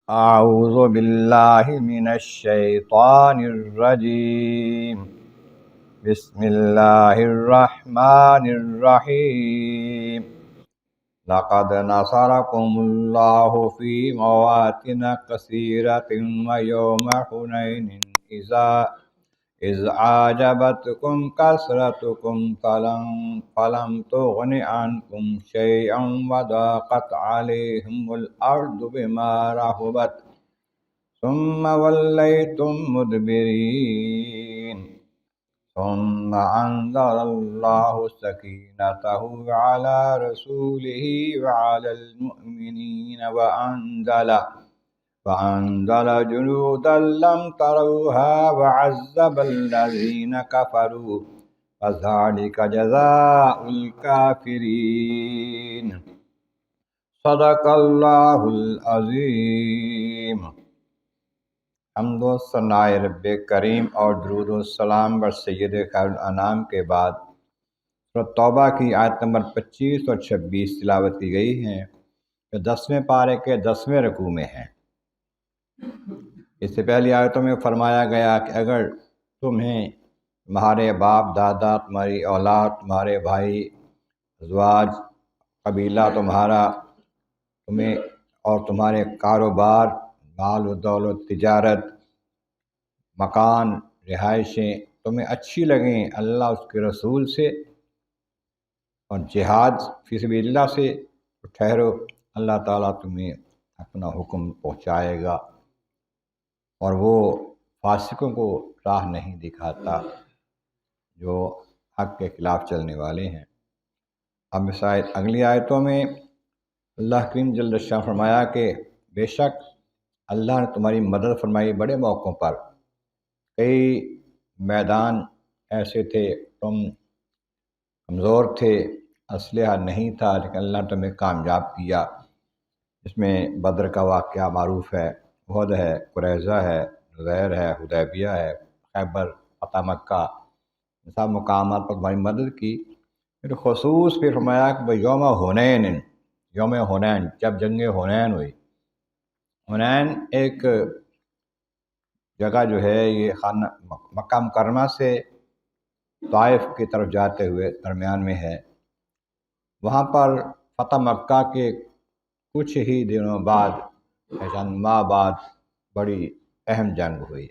اعوذ باللہ من الشیطان الرجیم بسم اللہ الرحمن الرحیم لقد نصرکم اللہ فی مواطن کثیرۃ ویوم حنین اذ اعجبتکم کثرتکم فلم تغن عنکم شیئا وضاقت علیہم الارض بما رحبت ثم ولیتم مدبرین ثم انزل اللہ سکینتہ علی رسولہ وعلی المؤمنین وأنزل جنودا لم تروها وعذب الذين كفروا فذلك جزاء الكافرين صدق اللہ العظیم۔ حمد و ثناء رب کریم اور درود و سلام بر سید خیر الانام کے بعد سورۃ توبہ کی آیت نمبر 25 اور 26 تلاوت کی گئی ہیں جو 10ویں پارے کے 10ویں رکوع میں ہیں۔ اس سے پہلی آیتوں میں فرمایا گیا کہ اگر تمہیں تمہارے باپ دادا، تمہاری اولاد، تمہارے بھائی، ازواج، قبیلہ تمہیں اور تمہارے کاروبار، مال و دولت، تجارت، مکان، رہائشیں تمہیں اچھی لگیں اللہ اس کے رسول سے اور جہاد فی سبیل اللہ سے، تو ٹھہرو، اللہ تعالیٰ تمہیں اپنا حکم پہنچائے گا اور وہ فاسقوں کو راہ نہیں دکھاتا جو حق کے خلاف چلنے والے ہیں۔ اب شاید اگلی آیتوں میں اللہ کریم جل شان فرمایا کہ بے شک اللہ نے تمہاری مدد فرمائی بڑے موقعوں پر، کئی میدان ایسے تھے تم کمزور تھے، اسلحہ نہیں تھا، لیکن اللہ نے تمہیں کامیاب کیا۔ اس میں بدر کا واقعہ معروف ہے، احد ہے، قریظہ ہے، غیر ہے، حدیبیہ ہے، خیبر، فتح مکہ، سب مقامات پر تمہاری مدد کی۔ پھر خصوص پہ فرمایا کہ یوم حنین، جب جنگ حنین ہوئی۔ حنین ایک جگہ جو ہے یہ خانہ مکہ مکرمہ سے طائف کی طرف جاتے ہوئے درمیان میں ہے۔ وہاں پر فتح مکہ کے کچھ ہی دنوں بعد، چند ماہ بعد، بڑی اہم جنگ ہوئی۔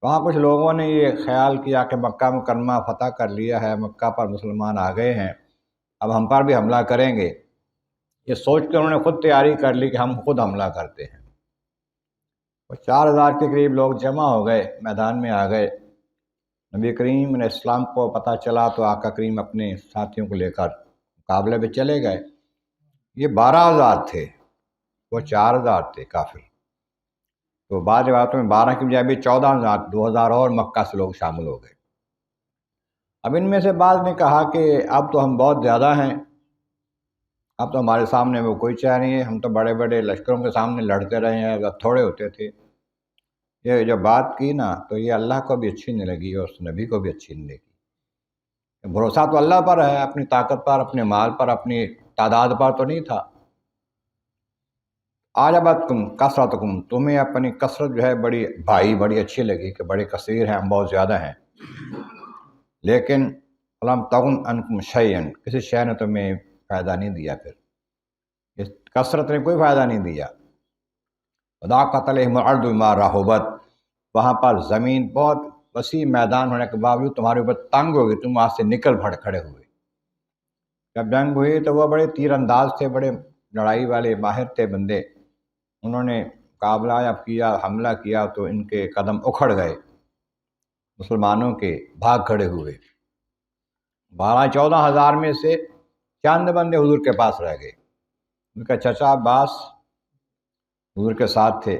وہاں کچھ لوگوں نے یہ خیال کیا کہ مکہ مکرمہ فتح کر لیا ہے، مکہ پر مسلمان آ گئے ہیں، اب ہم پر بھی حملہ کریں گے۔ یہ سوچ کر انہوں نے خود تیاری کر لی کہ ہم خود حملہ کرتے ہیں۔ 4000 کے قریب لوگ جمع ہو گئے، میدان میں آ گئے۔ نبی کریم علیہ السلام کو پتہ چلا تو آقا کریم اپنے ساتھیوں کو لے کر مقابلے پہ چلے گئے۔ یہ 12000 تھے، وہ 4000 تھے کافر۔ تو بعض روایتوں میں 12 کی بجائے بھی 14000، 2000 اور مکہ سے لوگ شامل ہو گئے۔ اب ان میں سے بعض نے کہا کہ اب تو ہم بہت زیادہ ہیں، اب تو ہمارے سامنے وہ کوئی چیز نہیں ہے، ہم تو بڑے بڑے لشکروں کے سامنے لڑتے رہے ہیں، اب تھوڑے ہوتے تھے۔ یہ جو بات کی نا تو یہ اللہ کو بھی اچھی نہیں لگی اور اس نبی کو بھی اچھی نہیں لگی۔ بھروسہ تو اللہ پر ہے، اپنی طاقت پر، اپنے مال پر، اپنی تعداد پر تو نہیں تھا۔ اعجبتکم کثرتکم، تمہیں اپنی کثرت جو ہے بڑی اچھی لگی کہ بڑے کثیر ہیں، ہم بہت زیادہ ہیں، لیکن فلم تغن عنکم شیئا، کسی شے نے تمہیں فائدہ نہیں دیا، پھر اس کثرت نے کوئی فائدہ نہیں دیا۔ وضاقت علیہم الارض بما رحبت، وہاں پر زمین بہت وسیع میدان ہونے کے باوجود تمہارے اوپر تنگ ہو گئی، تم وہاں سے نکل کھڑے ہوئے۔ جب جنگ ہوئی تو وہ بڑے تیر انداز تھے، بڑے لڑائی والے ماہر تھے بندے، انہوں نے مقابلہ جب کیا، حملہ کیا تو ان کے قدم اکھڑ گئے، مسلمانوں کے بھاگ کھڑے ہوئے۔ 12-14 ہزار میں سے چند بندے حضور کے پاس رہ گئے۔ ان کا چچا عباس حضور کے ساتھ تھے،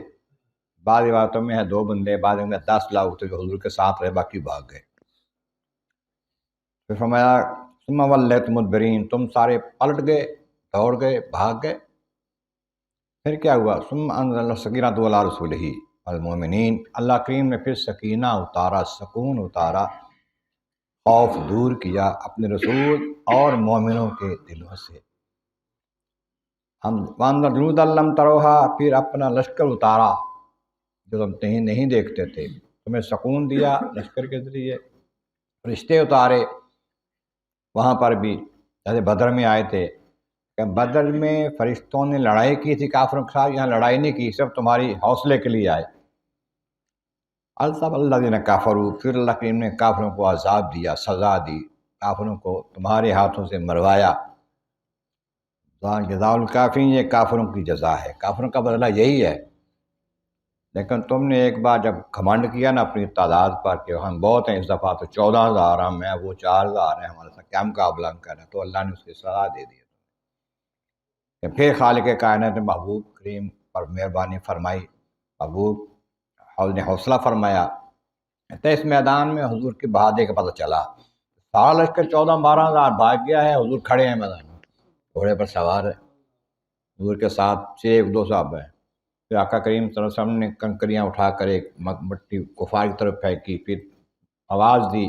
بعض روایتوں میں ہے 2 بندے، بعض میں 10 لوگ تھے جو حضور کے ساتھ رہے، باقی بھاگ گئے۔ پھر فرمایا ثم ولیتم مدبرین، تم سارے پلٹ گئے، دوڑ گئے، بھاگ گئے۔ پھر کیا ہوا؟ ثم انزل السکینۃ علی رسولہ المؤمنین، اللہ کریم نے پھر سکینہ اتارا، سکون اتارا، خوف دور کیا اپنے رسول اور مومنوں کے دلوں سے۔ ہم وَأَنَّ جُنُودًا لَّمْ تَرَوْهَا، پھر اپنا لشکر اتارا جو تم نہیں دیکھتے تھے، تمہیں سکون دیا لشکر کے ذریعے، رشتے اتارے وہاں پر بھی، جیسے بدر میں آئے تھے کہ بدر میں فرشتوں نے لڑائی کی تھی کافروں کے ساتھ، یہاں لڑائی نہیں کی، صرف تمہاری حوصلے کے لیے آئے۔ الصف الذین کفروا، پھر اللہ کریم نے کافروں کو عذاب دیا، سزا دی، کافروں کو تمہارے ہاتھوں سے مروایا۔ جزاء الکافرین، یہ کافروں کی جزا ہے، کافروں کا بدلہ یہی ہے۔ لیکن تم نے ایک بار جب گھمنڈ کیا نا اپنی تعداد پر کہ ہم بہت ہیں، اس دفعہ تو 14,000 ہم ہیں، وہ 4,000 ہیں، ہمارے ساتھ کیا مقابلہ کرنا، تو اللہ نے اس کی سزا دے دی۔ کہ پھر خالق کائنات نے محبوب کریم پر مہربانی فرمائی، محبوب نے حوصلہ فرمایا، تو اس میدان میں حضور کی بہادری کا پتہ چلا۔ سارا لشکر 14-12,000 بھاگ گیا ہے، حضور کھڑے ہیں میدان میں، گھوڑے پر سوار ہے، حضور کے ساتھ 1-2 صحابہ ہیں۔ پھر آقا کریم صلی اللہ علیہ وسلم نے کنکریاں اٹھا کر ایک مٹی کفار کی طرف پھینکی، پھر آواز دی،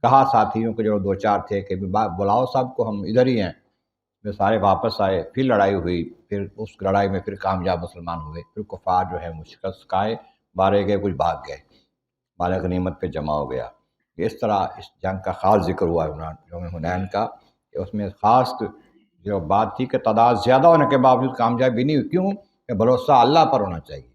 کہا ساتھیوں کے جو 2-4 تھے کہ بلاؤ سب کو، ہم ادھر ہی ہیں۔ پھر سارے واپس آئے، پھر لڑائی ہوئی، پھر اس لڑائی میں پھر کامیاب مسلمان ہوئے، پھر کفار جو ہے شکست کھائے، مارے گئے، کچھ بھاگ گئے، مال غنیمت پہ جمع ہو گیا۔ اس طرح اس جنگ کا خاص ذکر ہوا یوم حنین کا، کہ اس میں خاص جو بات تھی کہ تعداد زیادہ ہونے کے باوجود کامیابی نہیں ہوئی، کیوں؟ کہ بھروسہ اللہ پر ہونا چاہیے،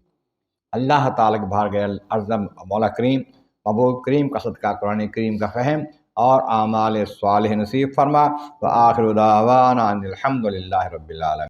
اللہ تعالیٰ کے بھار گئے ارزم مولا کریم محبوب کریم کا صدقہ قرآن کریم کا فہم اور اعمال صالح نصیب فرما۔ وآخر دعوانا ان الحمد للہ رب العالمین۔